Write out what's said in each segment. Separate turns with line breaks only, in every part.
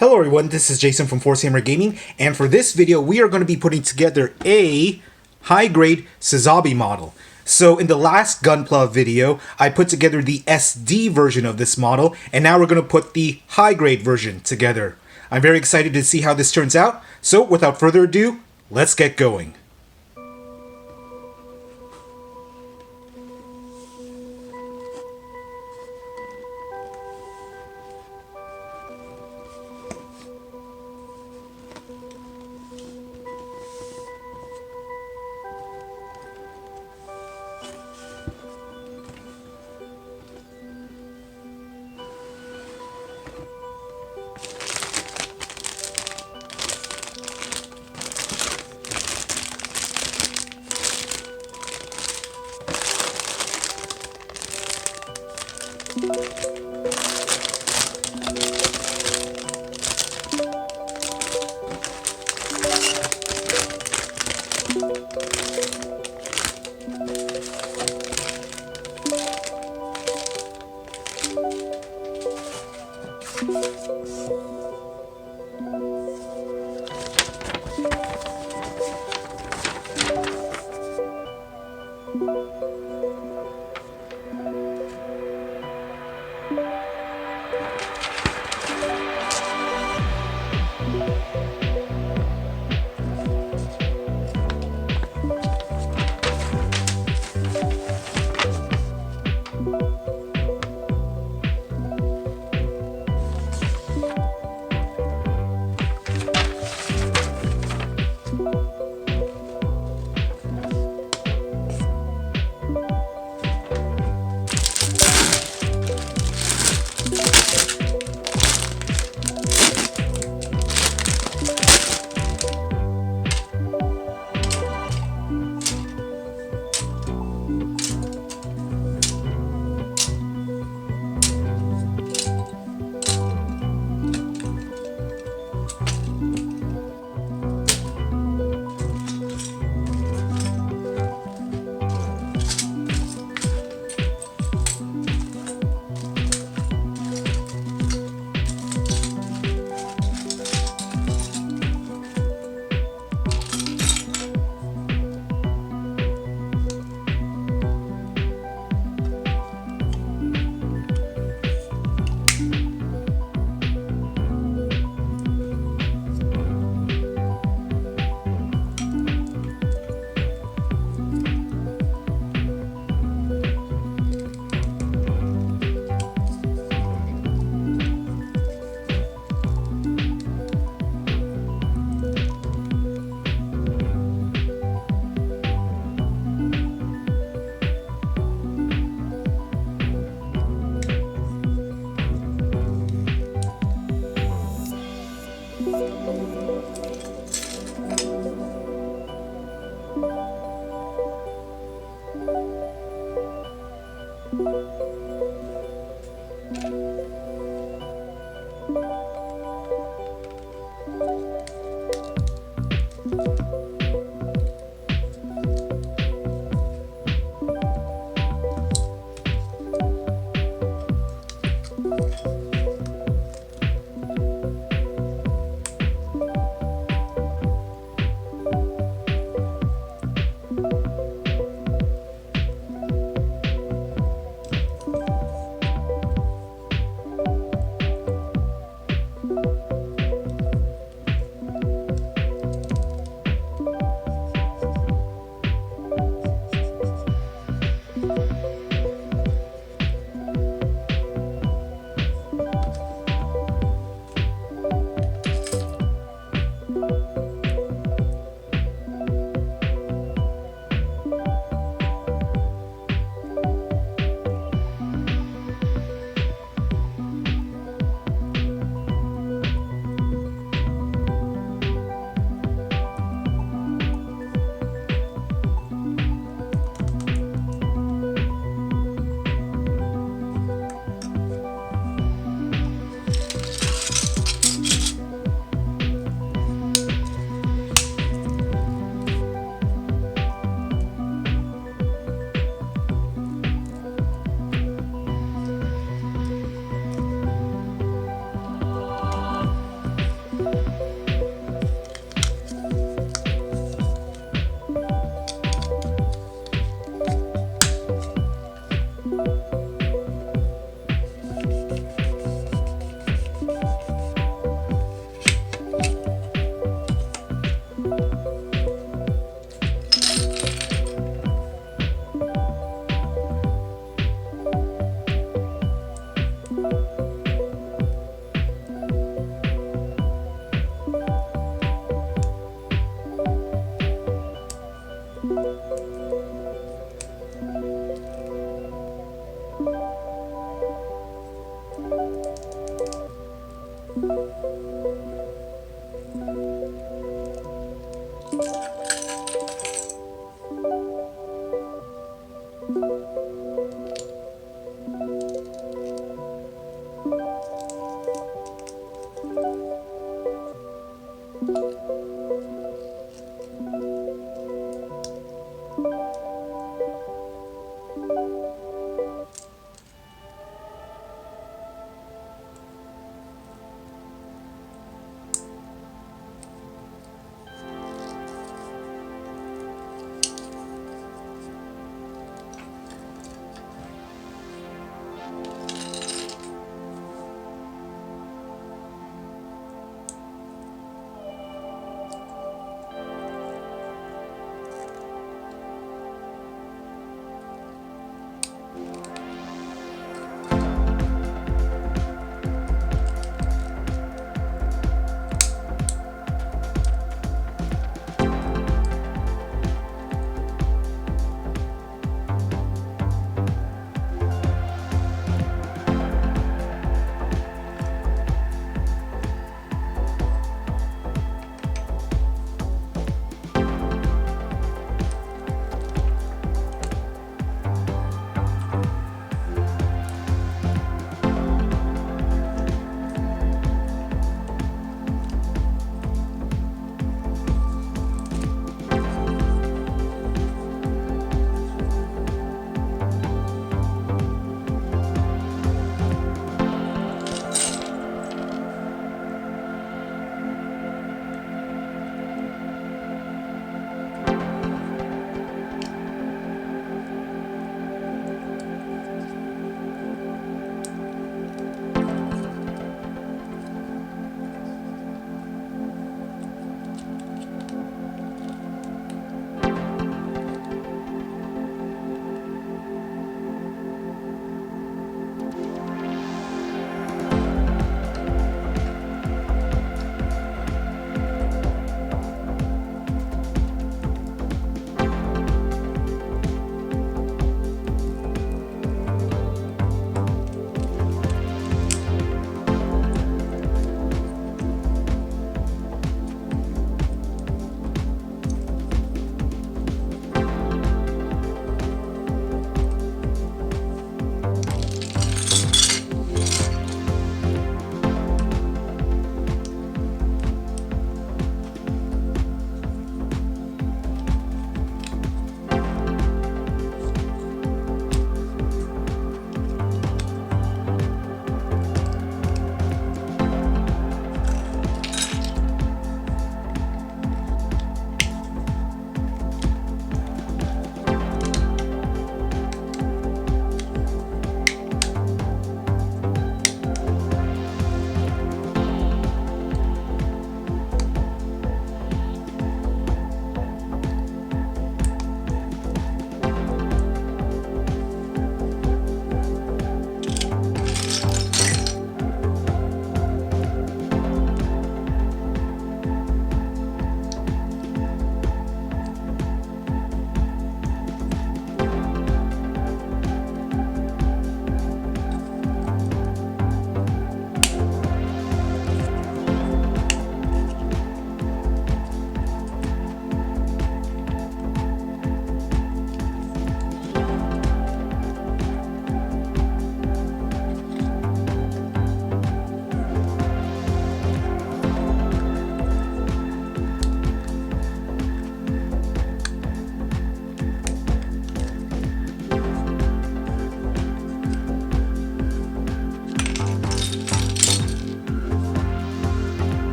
Hello everyone, this is Jason from Force Hammer Gaming, and for this video we are going to be putting together a high-grade Sazabi model. So in the last Gunpla video, I put together the SD version of this model, and now we're going to put the high-grade version together. I'm very excited to see how this turns out, so without further ado, let's get going.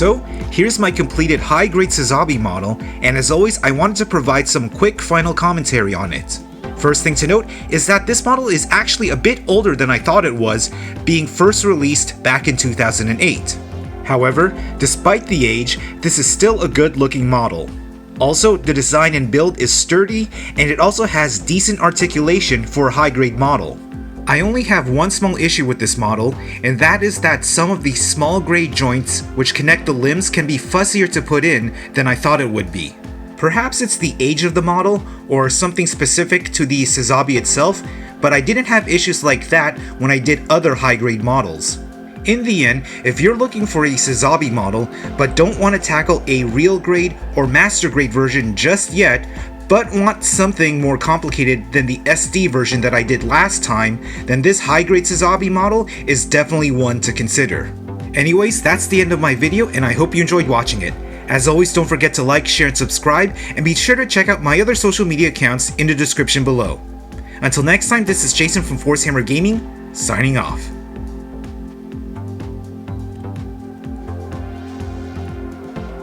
So, here's my completed high-grade Sazabi model, and as always, I wanted to provide some quick final commentary on it. First thing to note is that this model is actually a bit older than I thought it was, being first released back in 2008. However, despite the age, this is still a good looking model. Also, the design and build is sturdy, and it also has decent articulation for a high-grade model. I only have one small issue with this model, and that is that some of the small grade joints which connect the limbs can be fussier to put in than I thought it would be. Perhaps it's the age of the model, or something specific to the Sazabi itself, but I didn't have issues like that when I did other high-grade models. In the end, if you're looking for a Sazabi model, but don't want to tackle a real grade or master grade version just yet, but want something more complicated than the SD version that I did last time, then this high-grade Sazabi model is definitely one to consider. Anyways, that's the end of my video, and I hope you enjoyed watching it. As always, don't forget to like, share, and subscribe, and be sure to check out my other social media accounts in the description below. Until next time, this is Jason from Force Hammer Gaming, signing off.